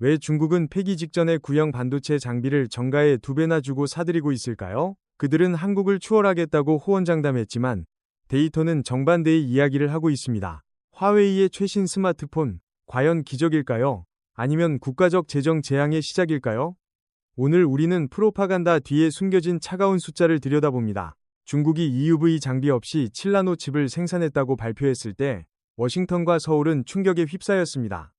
왜 중국은 폐기 직전에 구형 반도체 장비를 정가의 2배나 주고 사들이고 있을까요? 그들은 한국을 추월하겠다고 호언장담했지만 데이터는 정반대의 이야기를 하고 있습니다. 화웨이의 최신 스마트폰, 과연 기적일까요? 아니면 국가적 재정 재앙의 시작일까요? 오늘 우리는 프로파간다 뒤에 숨겨진 차가운 숫자를 들여다봅니다. 중국이 EUV 장비 없이 7나노 칩을 생산했다고 발표했을 때 워싱턴과 서울은 충격에 휩싸였습니다.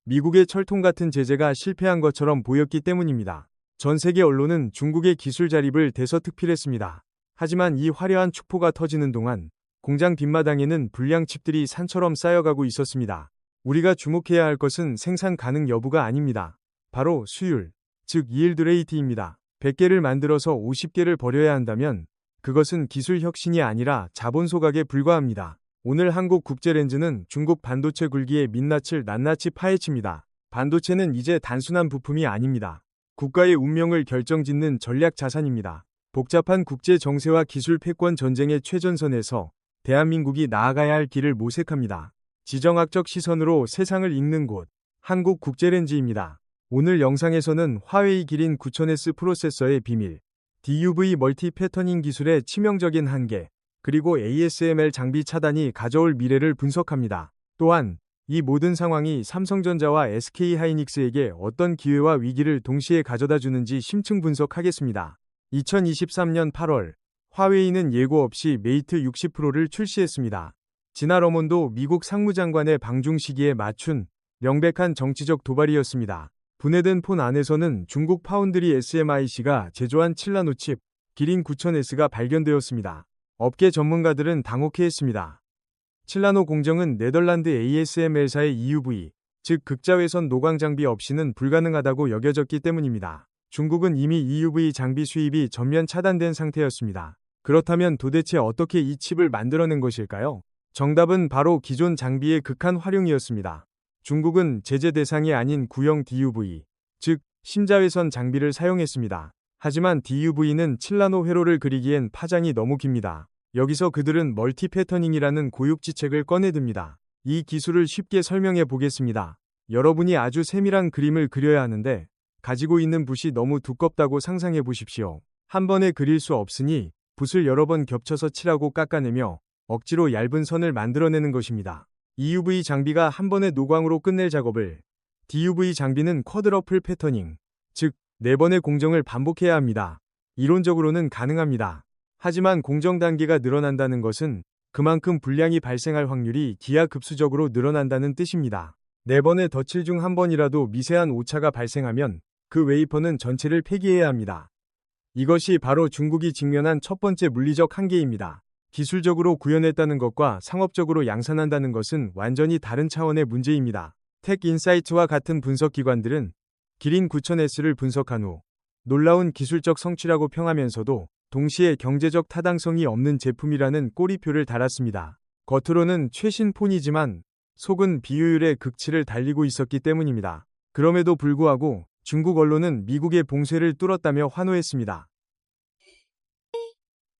미국의 철통 같은 제재가 실패한 것처럼 보였기 때문입니다. 전 세계 언론은 중국의 기술 자립을 대서특필했습니다. 하지만 이 화려한 축포가 터지는 동안 공장 뒷마당에는 불량 칩들이 산처럼 쌓여가고 있었습니다. 우리가 주목해야 할 것은 생산 가능 여부가 아닙니다. 바로 수율, 즉 yield rate입니다. 100개를 만들어서 50개를 버려야 한다면 그것은 기술 혁신이 아니라 자본 소각에 불과합니다. 오늘 한국국제렌즈는 중국 반도체 굴기의 민낯을 낱낱이 파헤칩니다. 반도체는 이제 단순한 부품이 아닙니다. 국가의 운명을 결정짓는 전략 자산입니다. 복잡한 국제 정세와 기술 패권 전쟁의 최전선에서 대한민국이 나아가야 할 길을 모색합니다. 지정학적 시선으로 세상을 읽는 곳, 한국국제렌즈입니다. 오늘 영상에서는 화웨이 기린 9000S 프로세서의 비밀, DUV 멀티 패터닝 기술의 치명적인 한계, 그리고 ASML 장비 차단이 가져올 미래를 분석합니다. 또한 이 모든 상황이 삼성전자와 SK하이닉스에게 어떤 기회와 위기를 동시에 가져다 주는지 심층 분석하겠습니다. 2023년 8월, 화웨이는 예고 없이 메이트 60 프로를 출시했습니다. 진화 러몬도 미국 상무장관의 방중 시기에 맞춘 명백한 정치적 도발이었습니다. 분해된 폰 안에서는 중국 파운드리 SMIC가 제조한 7나노 칩, 기린 9000S가 발견되었습니다. 업계 전문가들은 당혹해했습니다. 7나노 공정은 네덜란드 ASML사의 EUV, 즉 극자외선 노광 장비 없이는 불가능하다고 여겨졌기 때문입니다. 중국은 이미 EUV 장비 수입이 전면 차단된 상태였습니다. 그렇다면 도대체 어떻게 이 칩을 만들어낸 것일까요? 정답은 바로 기존 장비의 극한 활용이었습니다. 중국은 제재 대상이 아닌 구형 DUV, 즉 심자외선 장비를 사용했습니다. 하지만 DUV는 7나노 회로를 그리기엔 파장이 너무 깁니다. 여기서 그들은 멀티 패터닝이라는 고육지책을 꺼내듭니다. 이 기술을 쉽게 설명해 보겠습니다. 여러분이 아주 세밀한 그림을 그려야 하는데 가지고 있는 붓이 너무 두껍다고 상상해 보십시오. 한 번에 그릴 수 없으니 붓을 여러 번 겹쳐서 칠하고 깎아내며 억지로 얇은 선을 만들어내는 것입니다. EUV 장비가 한 번에 노광으로 끝낼 작업을 DUV 장비는 쿼드러플 패터닝, 즉 4번의 공정을 반복해야 합니다. 이론적으로는 가능합니다. 하지만 공정 단계가 늘어난다는 것은 그만큼 불량이 발생할 확률이 기하급수적으로 늘어난다는 뜻입니다. 4번의 덧칠 중 한 번이라도 미세한 오차가 발생하면 그 웨이퍼는 전체를 폐기해야 합니다. 이것이 바로 중국이 직면한 첫 번째 물리적 한계입니다. 기술적으로 구현했다는 것과 상업적으로 양산한다는 것은 완전히 다른 차원의 문제입니다. 텍인사이트와 같은 분석기관들은 기린 9000S를 분석한 후 놀라운 기술적 성취라고 평하면서도 동시에 경제적 타당성이 없는 제품이라는 꼬리표를 달았습니다. 겉으로는 최신 폰이지만 속은 비효율의 극치를 달리고 있었기 때문입니다. 그럼에도 불구하고 중국 언론은 미국의 봉쇄를 뚫었다며 환호했습니다.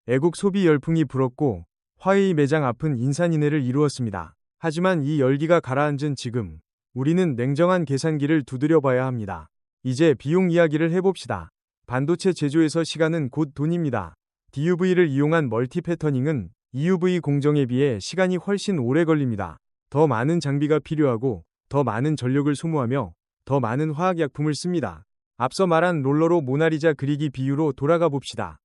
애국 소비 열풍이 불었고 화웨이 매장 앞은 인산인해를 이루었습니다. 하지만 이 열기가 가라앉은 지금 우리는 냉정한 계산기를 두드려봐야 합니다. 이제 비용 이야기를 해봅시다. 반도체 제조에서 시간은 곧 돈입니다. DUV를 이용한 멀티 패터닝은 EUV 공정에 비해 시간이 훨씬 오래 걸립니다. 더 많은 장비가 필요하고 더 많은 전력을 소모하며 더 많은 화학약품을 씁니다. 앞서 말한 롤러로 모나리자 그리기 비유로 돌아가 봅시다.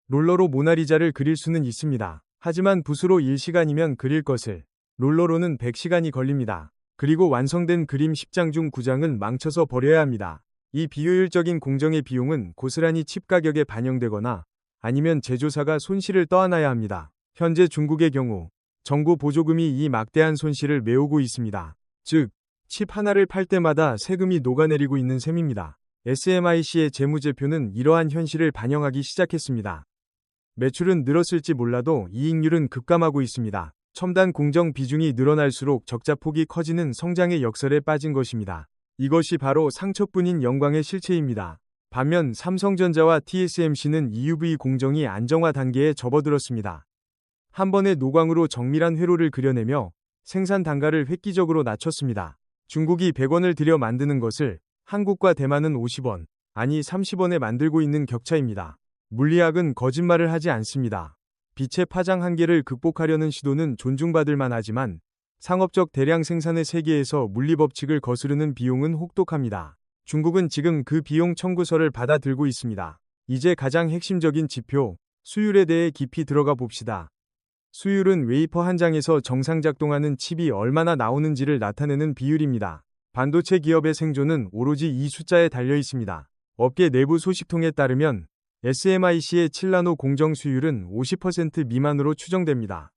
롤러로 모나리자를 그릴 수는 있습니다. 하지만 붓으로 1시간이면 그릴 것을 롤러로는 100시간이 걸립니다. 그리고 완성된 그림 10장 중 9장은 망쳐서 버려야 합니다. 이 비효율적인 공정의 비용은 고스란히 칩 가격에 반영되거나 아니면 제조사가 손실을 떠안아야 합니다. 현재 중국의 경우 정부 보조금이 이 막대한 손실을 메우고 있습니다. 즉, 칩 하나를 팔 때마다 세금이 녹아내리고 있는 셈입니다. SMIC의 재무제표는 이러한 현실을 반영하기 시작했습니다. 매출은 늘었을지 몰라도 이익률은 급감하고 있습니다. 첨단 공정 비중이 늘어날수록 적자폭이 커지는 성장의 역설에 빠진 것입니다. 이것이 바로 상처뿐인 영광의 실체입니다. 반면 삼성전자와 TSMC는 EUV 공정이 안정화 단계에 접어들었습니다. 한 번의 노광으로 정밀한 회로를 그려내며 생산 단가를 획기적으로 낮췄습니다. 중국이 100원을 들여 만드는 것을 한국과 대만은 50원, 아니 30원에 만들고 있는 격차입니다. 물리학은 거짓말을 하지 않습니다. 빛의 파장 한계를 극복하려는 시도는 존중받을 만하지만 상업적 대량 생산의 세계에서 물리법칙을 거스르는 비용은 혹독합니다. 중국은 지금 그 비용 청구서를 받아들고 있습니다. 이제 가장 핵심적인 지표, 수율에 대해 깊이 들어가 봅시다. 수율은 웨이퍼 한 장에서 정상 작동하는 칩이 얼마나 나오는지를 나타내는 비율입니다. 반도체 기업의 생존은 오로지 이 숫자에 달려 있습니다. 업계 내부 소식통에 따르면 SMIC의 7나노 공정 수율은 50% 미만으로 추정됩니다.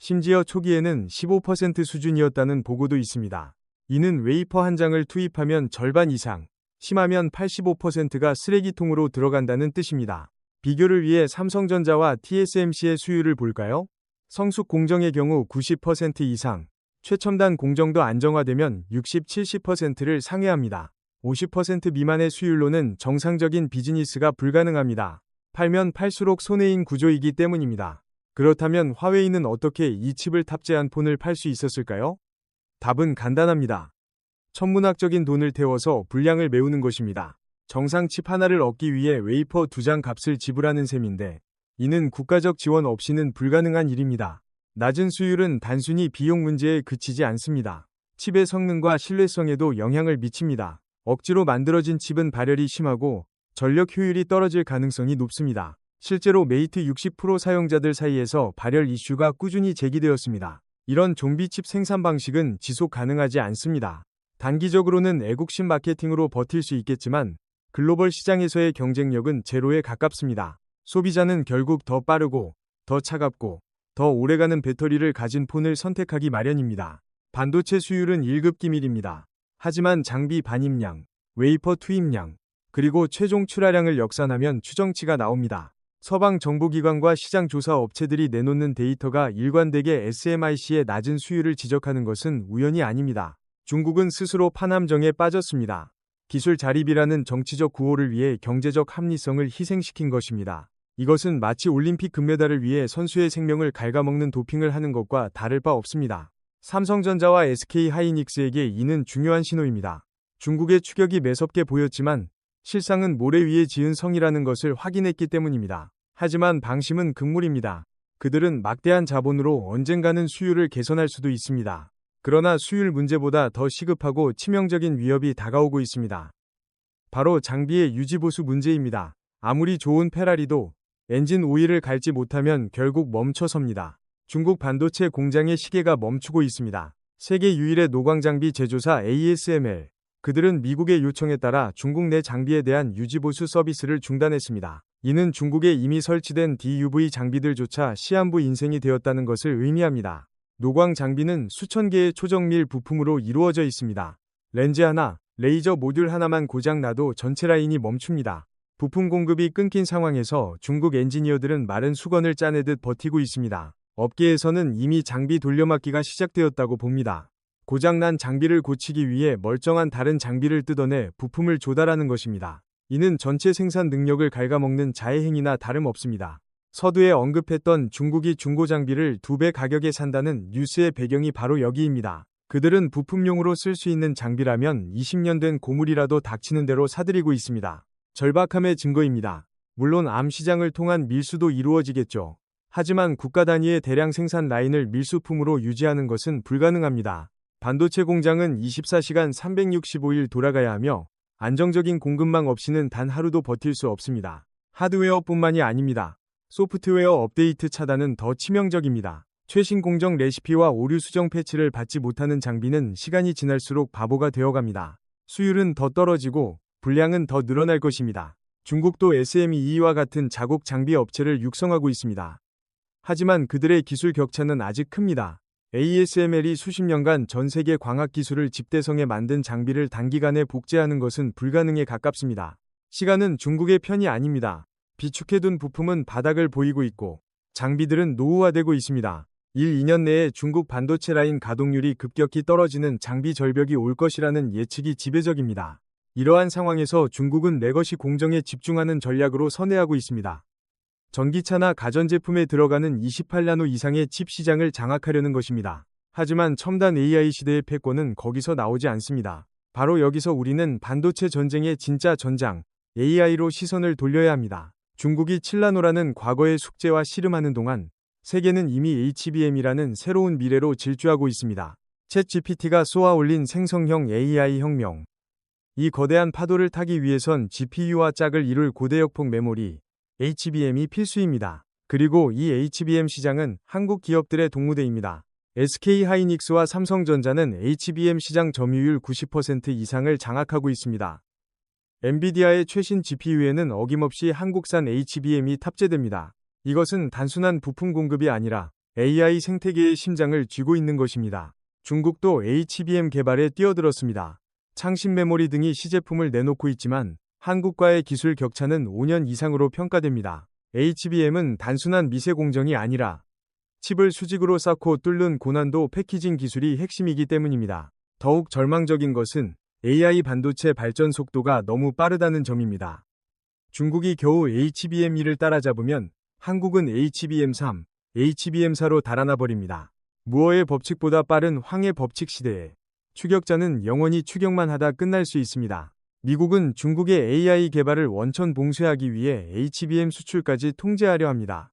심지어 초기에는 15% 수준이었다는 보고도 있습니다. 이는 웨이퍼 한 장을 투입하면 절반 이상, 심하면 85%가 쓰레기통으로 들어간다는 뜻입니다. 비교를 위해 삼성전자와 TSMC의 수율을 볼까요? 성숙 공정의 경우 90% 이상, 최첨단 공정도 안정화되면 60, 70%를 상회합니다. 50% 미만의 수율로는 정상적인 비즈니스가 불가능합니다. 팔면 팔수록 손해인 구조이기 때문입니다. 그렇다면 화웨이는 어떻게 이 칩을 탑재한 폰을 팔 수 있었을까요? 답은 간단합니다. 천문학적인 돈을 태워서 분량을 메우는 것입니다. 정상 칩 하나를 얻기 위해 웨이퍼 2장 값을 지불하는 셈인데 이는 국가적 지원 없이는 불가능한 일입니다. 낮은 수율은 단순히 비용 문제에 그치지 않습니다. 칩의 성능과 신뢰성에도 영향을 미칩니다. 억지로 만들어진 칩은 발열이 심하고 전력 효율이 떨어질 가능성이 높습니다. 실제로 메이트 60 프로 사용자들 사이에서 발열 이슈가 꾸준히 제기되었습니다. 이런 좀비 칩 생산 방식은 지속 가능하지 않습니다. 단기적으로는 애국심 마케팅으로 버틸 수 있겠지만 글로벌 시장에서의 경쟁력은 제로에 가깝습니다. 소비자는 결국 더 빠르고 더 차갑고 더 오래가는 배터리를 가진 폰을 선택하기 마련입니다. 반도체 수율은 1급 기밀입니다. 하지만 장비 반입량, 웨이퍼 투입량, 그리고 최종 출하량을 역산하면 추정치가 나옵니다. 서방 정보기관과 시장조사 업체들이 내놓는 데이터가 일관되게 SMIC의 낮은 수율을 지적하는 것은 우연이 아닙니다. 중국은 스스로 파남정에 빠졌습니다. 기술 자립이라는 정치적 구호를 위해 경제적 합리성을 희생시킨 것입니다. 이것은 마치 올림픽 금메달을 위해 선수의 생명을 갉아먹는 도핑을 하는 것과 다를 바 없습니다. 삼성전자와 SK하이닉스에게 이는 중요한 신호입니다. 중국의 추격이 매섭게 보였지만 실상은 모래 위에 지은 성이라는 것을 확인했기 때문입니다. 하지만 방심은 금물입니다. 그들은 막대한 자본으로 언젠가는 수율을 개선할 수도 있습니다. 그러나 수율 문제보다 더 시급하고 치명적인 위협이 다가오고 있습니다. 바로 장비의 유지보수 문제입니다. 아무리 좋은 페라리도 엔진 오일을 갈지 못하면 결국 멈춰섭니다. 중국 반도체 공장의 시계가 멈추고 있습니다. 세계 유일의 노광장비 제조사 ASML. 그들은 미국의 요청에 따라 중국 내 장비에 대한 유지보수 서비스를 중단했습니다. 이는 중국에 이미 설치된 DUV 장비들조차 시한부 인생이 되었다는 것을 의미합니다. 노광 장비는 수천 개의 초정밀 부품으로 이루어져 있습니다. 렌즈 하나, 레이저 모듈 하나만 고장나도 전체 라인이 멈춥니다. 부품 공급이 끊긴 상황에서 중국 엔지니어들은 마른 수건을 짜내듯 버티고 있습니다. 업계에서는 이미 장비 돌려막기가 시작되었다고 봅니다. 고장난 장비를 고치기 위해 멀쩡한 다른 장비를 뜯어내 부품을 조달하는 것입니다. 이는 전체 생산 능력을 갉아먹는 자해행위나 다름없습니다. 서두에 언급했던 중국이 중고 장비를 2배 가격에 산다는 뉴스의 배경이 바로 여기입니다. 그들은 부품용으로 쓸 수 있는 장비라면 20년 된 고물이라도 닥치는 대로 사들이고 있습니다. 절박함의 증거입니다. 물론 암 시장을 통한 밀수도 이루어지겠죠. 하지만 국가 단위의 대량 생산 라인을 밀수품으로 유지하는 것은 불가능합니다. 반도체 공장은 24시간 365일 돌아가야 하며 안정적인 공급망 없이는 단 하루도 버틸 수 없습니다. 하드웨어뿐만이 아닙니다. 소프트웨어 업데이트 차단은 더 치명적입니다. 최신 공정 레시피와 오류 수정 패치를 받지 못하는 장비는 시간이 지날수록 바보가 되어갑니다. 수율은 더 떨어지고 분량은 더 늘어날 것입니다. 중국도 SME와 같은 자국 장비 업체를 육성하고 있습니다. 하지만 그들의 기술 격차는 아직 큽니다. ASML이 수십 년간 전 세계 광학 기술을 집대성에 만든 장비를 단기간에 복제하는 것은 불가능에 가깝습니다. 시간은 중국의 편이 아닙니다. 비축해둔 부품은 바닥을 보이고 있고 장비들은 노후화되고 있습니다. 1, 2년 내에 중국 반도체 라인 가동률이 급격히 떨어지는 장비 절벽이 올 것이라는 예측이 지배적입니다. 이러한 상황에서 중국은 내 것이 공정에 집중하는 전략으로 선회하고 있습니다. 전기차나 가전제품에 들어가는 28나노 이상의 칩 시장을 장악하려는 것입니다. 하지만 첨단 AI 시대의 패권은 거기서 나오지 않습니다. 바로 여기서 우리는 반도체 전쟁의 진짜 전장, AI로 시선을 돌려야 합니다. 중국이 칠라노라는 과거의 숙제와 씨름하는 동안 세계는 이미 HBM이라는 새로운 미래로 질주하고 있습니다. 챗 GPT가 쏘아 올린 생성형 AI 혁명. 이 거대한 파도를 타기 위해선 GPU와 짝을 이룰 고대역폭 메모리, HBM이 필수입니다. 그리고 이 HBM 시장은 한국 기업들의 동무대입니다. SK하이닉스와 삼성전자는 HBM 시장 점유율 90% 이상을 장악하고 있습니다. 엔비디아의 최신 GPU에는 어김없이 한국산 HBM이 탑재됩니다. 이것은 단순한 부품 공급이 아니라 AI 생태계의 심장을 쥐고 있는 것입니다. 중국도 HBM 개발에 뛰어들었습니다. 창신 메모리 등이 시제품을 내놓고 있지만 한국과의 기술 격차는 5년 이상으로 평가됩니다. HBM은 단순한 미세 공정이 아니라 칩을 수직으로 쌓고 뚫는 고난도 패키징 기술이 핵심이기 때문입니다. 더욱 절망적인 것은 AI 반도체 발전 속도가 너무 빠르다는 점입니다. 중국이 겨우 HBM2를 따라잡으면 한국은 HBM3, HBM4로 달아나 버립니다. 무어의 법칙보다 빠른 황의 법칙 시대에 추격자는 영원히 추격만 하다 끝날 수 있습니다. 미국은 중국의 AI 개발을 원천 봉쇄하기 위해 HBM 수출까지 통제하려 합니다.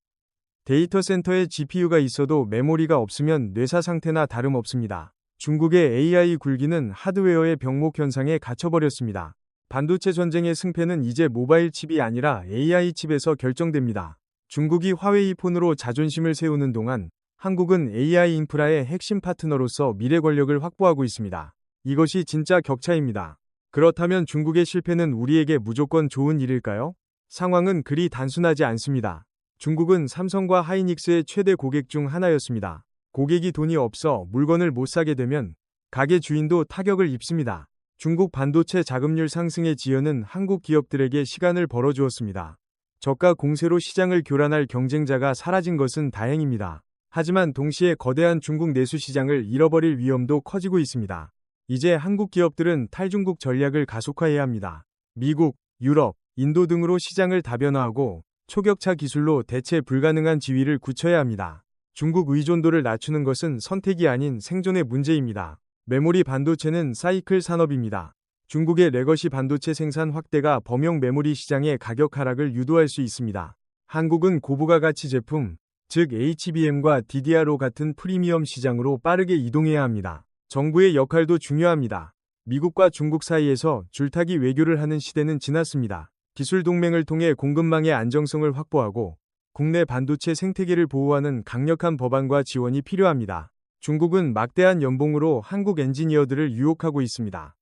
데이터 센터에 GPU가 있어도 메모리가 없으면 뇌사 상태나 다름없습니다. 중국의 AI 굴기는 하드웨어의 병목 현상에 갇혀버렸습니다. 반도체 전쟁의 승패는 이제 모바일 칩이 아니라 AI 칩에서 결정됩니다. 중국이 화웨이 폰으로 자존심을 세우는 동안 한국은 AI 인프라의 핵심 파트너로서 미래 권력을 확보하고 있습니다. 이것이 진짜 격차입니다. 그렇다면 중국의 실패는 우리에게 무조건 좋은 일일까요? 상황은 그리 단순하지 않습니다. 중국은 삼성과 하이닉스의 최대 고객 중 하나였습니다. 고객이 돈이 없어 물건을 못 사게 되면 가게 주인도 타격을 입습니다. 중국 반도체 자금률 상승의 지연은 한국 기업들에게 시간을 벌어주었습니다. 저가 공세로 시장을 교란할 경쟁자가 사라진 것은 다행입니다. 하지만 동시에 거대한 중국 내수 시장을 잃어버릴 위험도 커지고 있습니다. 이제 한국 기업들은 탈중국 전략을 가속화해야 합니다. 미국, 유럽, 인도 등으로 시장을 다변화하고 초격차 기술로 대체 불가능한 지위를 굳혀야 합니다. 중국 의존도를 낮추는 것은 선택이 아닌 생존의 문제입니다. 메모리 반도체는 사이클 산업입니다. 중국의 레거시 반도체 생산 확대가 범용 메모리 시장의 가격 하락을 유도할 수 있습니다. 한국은 고부가 가치 제품, 즉 HBM과 DDR5 같은 프리미엄 시장으로 빠르게 이동해야 합니다. 정부의 역할도 중요합니다. 미국과 중국 사이에서 줄타기 외교를 하는 시대는 지났습니다. 기술 동맹을 통해 공급망의 안정성을 확보하고 국내 반도체 생태계를 보호하는 강력한 법안과 지원이 필요합니다. 중국은 막대한 연봉으로 한국 엔지니어들을 유혹하고 있습니다.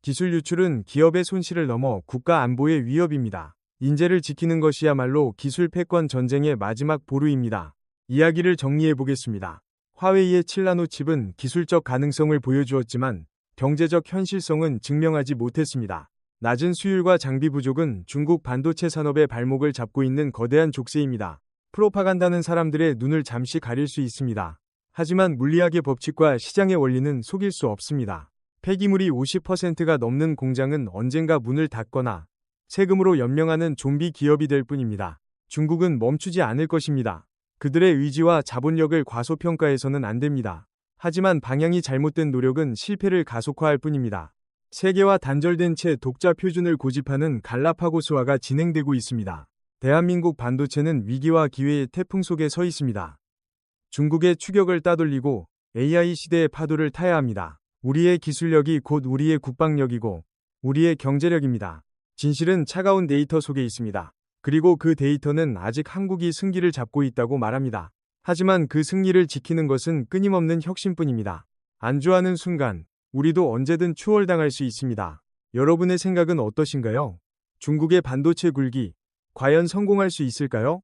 기술 유출은 기업의 손실을 넘어 국가 안보의 위협입니다. 인재를 지키는 것이야말로 기술 패권 전쟁의 마지막 보루입니다. 이야기를 정리해 보겠습니다. 화웨이의 칠라노 칩은 기술적 가능성을 보여주었지만 경제적 현실성은 증명하지 못했습니다. 낮은 수율과 장비 부족은 중국 반도체 산업의 발목을 잡고 있는 거대한 족쇄입니다. 프로파간다는 사람들의 눈을 잠시 가릴 수 있습니다. 하지만 물리학의 법칙과 시장의 원리는 속일 수 없습니다. 폐기물이 50%가 넘는 공장은 언젠가 문을 닫거나 세금으로 연명하는 좀비 기업이 될 뿐입니다. 중국은 멈추지 않을 것입니다. 그들의 의지와 자본력을 과소평가해서는 안 됩니다. 하지만 방향이 잘못된 노력은 실패를 가속화할 뿐입니다. 세계와 단절된 채 독자 표준을 고집하는 갈라파고스화가 진행되고 있습니다. 대한민국 반도체는 위기와 기회의 태풍 속에 서 있습니다. 중국의 추격을 따돌리고 AI 시대의 파도를 타야 합니다. 우리의 기술력이 곧 우리의 국방력이고 우리의 경제력입니다. 진실은 차가운 데이터 속에 있습니다. 그리고 그 데이터는 아직 한국이 승기를 잡고 있다고 말합니다. 하지만 그 승리를 지키는 것은 끊임없는 혁신뿐입니다. 안주하는 순간 우리도 언제든 추월당할 수 있습니다. 여러분의 생각은 어떠신가요? 중국의 반도체 굴기, 과연 성공할 수 있을까요?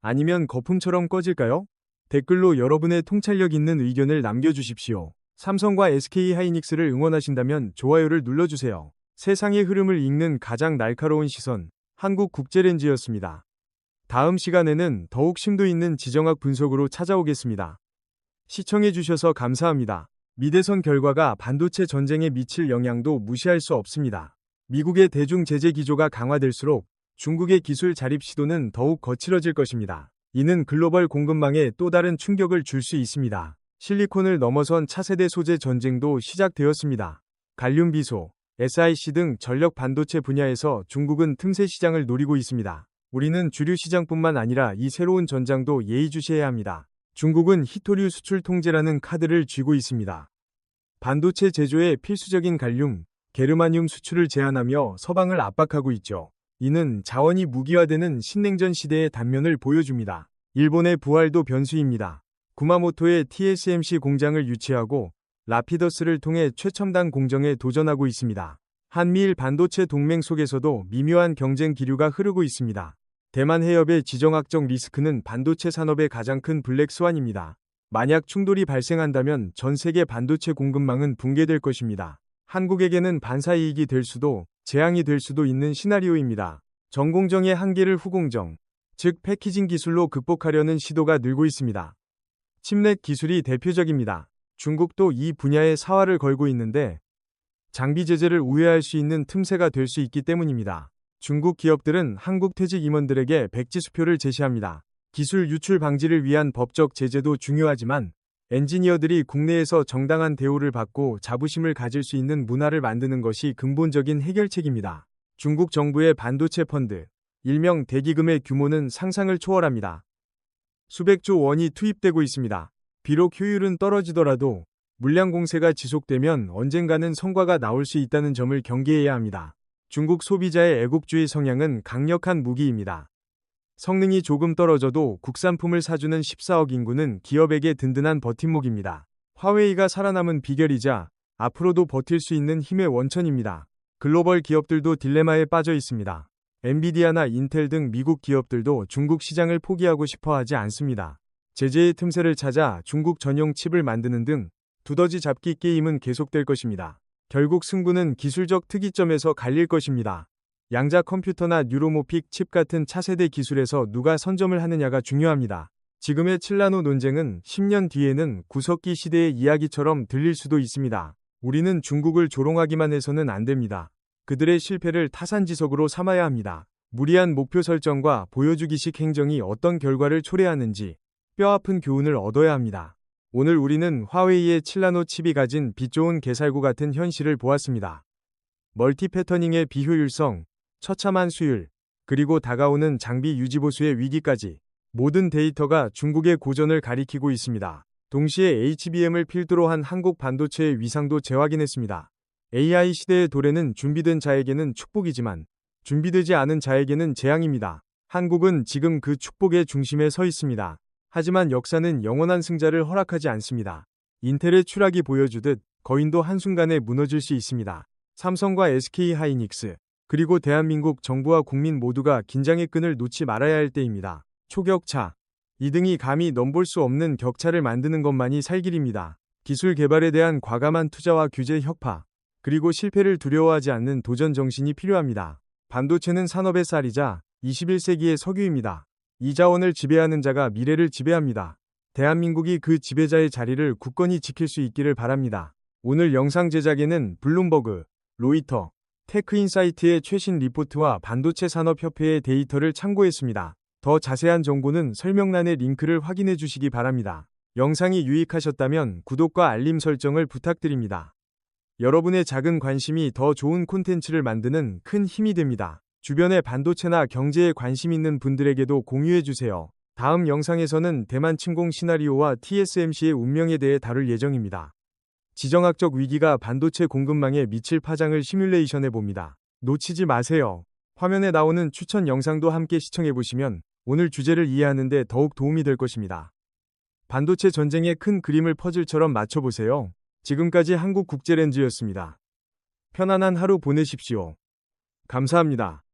아니면 거품처럼 꺼질까요? 댓글로 여러분의 통찰력 있는 의견을 남겨주십시오. 삼성과 SK하이닉스를 응원하신다면 좋아요를 눌러주세요. 세상의 흐름을 읽는 가장 날카로운 시선, 한국국제렌즈였습니다. 다음 시간에는 더욱 심도 있는 지정학 분석으로 찾아오겠습니다. 시청해주셔서 감사합니다. 미대선 결과가 반도체 전쟁에 미칠 영향도 무시할 수 없습니다. 미국의 대중 제재 기조가 강화될수록 중국의 기술 자립 시도는 더욱 거칠어질 것입니다. 이는 글로벌 공급망에 또 다른 충격을 줄 수 있습니다. 실리콘을 넘어선 차세대 소재 전쟁도 시작되었습니다. 갈륨 비소, SiC 등 전력 반도체 분야에서 중국은 틈새 시장을 노리고 있습니다. 우리는 주류 시장뿐만 아니라 이 새로운 전장도 예의주시해야 합니다. 중국은 희토류 수출 통제라는 카드를 쥐고 있습니다. 반도체 제조에 필수적인 갈륨, 게르마늄 수출을 제한하며 서방을 압박하고 있죠. 이는 자원이 무기화되는 신냉전 시대의 단면을 보여줍니다. 일본의 부활도 변수입니다. 구마모토에 TSMC 공장을 유치하고 라피더스를 통해 최첨단 공정에 도전하고 있습니다. 한미일 반도체 동맹 속에서도 미묘한 경쟁 기류가 흐르고 있습니다. 대만 해협의 지정학적 리스크는 반도체 산업의 가장 큰 블랙스완입니다. 만약 충돌이 발생한다면 전 세계 반도체 공급망은 붕괴될 것입니다. 한국에게는 반사이익이 될 수도 재앙이 될 수도 있는 시나리오입니다. 전공정의 한계를 후공정, 즉 패키징 기술로 극복하려는 시도가 늘고 있습니다. 칩넷 기술이 대표적입니다. 중국도 이 분야에 사활을 걸고 있는데 장비 제재를 우회할 수 있는 틈새가 될 수 있기 때문입니다. 중국 기업들은 한국 퇴직 임원들에게 백지수표를 제시합니다. 기술 유출 방지를 위한 법적 제재도 중요하지만 엔지니어들이 국내에서 정당한 대우를 받고 자부심을 가질 수 있는 문화를 만드는 것이 근본적인 해결책입니다. 중국 정부의 반도체 펀드, 일명 대기금의 규모는 상상을 초월합니다. 수백조 원이 투입되고 있습니다. 비록 효율은 떨어지더라도 물량 공세가 지속되면 언젠가는 성과가 나올 수 있다는 점을 경계해야 합니다. 중국 소비자의 애국주의 성향은 강력한 무기입니다. 성능이 조금 떨어져도 국산품을 사주는 14억 인구는 기업에게 든든한 버팀목입니다. 화웨이가 살아남은 비결이자 앞으로도 버틸 수 있는 힘의 원천입니다. 글로벌 기업들도 딜레마에 빠져 있습니다. 엔비디아나 인텔 등 미국 기업들도 중국 시장을 포기하고 싶어 하지 않습니다. 제재의 틈새를 찾아 중국 전용 칩을 만드는 등 두더지 잡기 게임은 계속될 것입니다. 결국 승부는 기술적 특이점에서 갈릴 것입니다. 양자 컴퓨터나 뉴로모픽 칩 같은 차세대 기술에서 누가 선점을 하느냐가 중요합니다. 지금의 7나노 논쟁은 10년 뒤에는 구석기 시대의 이야기처럼 들릴 수도 있습니다. 우리는 중국을 조롱하기만 해서는 안 됩니다. 그들의 실패를 타산지석으로 삼아야 합니다. 무리한 목표 설정과 보여주기식 행정이 어떤 결과를 초래하는지 뼈아픈 교훈을 얻어야 합니다. 오늘 우리는 화웨이의 7나노 칩이 가진 빛 좋은 개살구 같은 현실을 보았습니다. 멀티 패터닝의 비효율성, 처참한 수율, 그리고 다가오는 장비 유지보수의 위기까지 모든 데이터가 중국의 고전을 가리키고 있습니다. 동시에 HBM을 필두로 한 한국 반도체의 위상도 재확인했습니다. AI 시대의 도래는 준비된 자에게는 축복이지만 준비되지 않은 자에게는 재앙입니다. 한국은 지금 그 축복의 중심에 서 있습니다. 하지만 역사는 영원한 승자를 허락하지 않습니다. 인텔의 추락이 보여주듯 거인도 한순간에 무너질 수 있습니다. 삼성과 SK하이닉스, 그리고 대한민국 정부와 국민 모두가 긴장의 끈을 놓지 말아야 할 때입니다. 초격차, 2등이 감히 넘볼 수 없는 격차를 만드는 것만이 살 길입니다. 기술 개발에 대한 과감한 투자와 규제 혁파, 그리고 실패를 두려워하지 않는 도전 정신이 필요합니다. 반도체는 산업의 쌀이자 21세기의 석유입니다. 이 자원을 지배하는 자가 미래를 지배합니다. 대한민국이 그 지배자의 자리를 굳건히 지킬 수 있기를 바랍니다. 오늘 영상 제작에는 블룸버그, 로이터, 테크인사이트의 최신 리포트와 반도체 산업협회의 데이터를 참고했습니다. 더 자세한 정보는 설명란의 링크를 확인해 주시기 바랍니다. 영상이 유익하셨다면 구독과 알림 설정을 부탁드립니다. 여러분의 작은 관심이 더 좋은 콘텐츠를 만드는 큰 힘이 됩니다. 주변에 반도체나 경제에 관심 있는 분들에게도 공유해 주세요. 다음 영상에서는 대만 침공 시나리오와 TSMC의 운명에 대해 다룰 예정입니다. 지정학적 위기가 반도체 공급망에 미칠 파장을 시뮬레이션해 봅니다. 놓치지 마세요. 화면에 나오는 추천 영상도 함께 시청해 보시면 오늘 주제를 이해하는 데 더욱 도움이 될 것입니다. 반도체 전쟁의 큰 그림을 퍼즐처럼 맞춰보세요. 지금까지 한국국제렌즈였습니다. 편안한 하루 보내십시오. 감사합니다.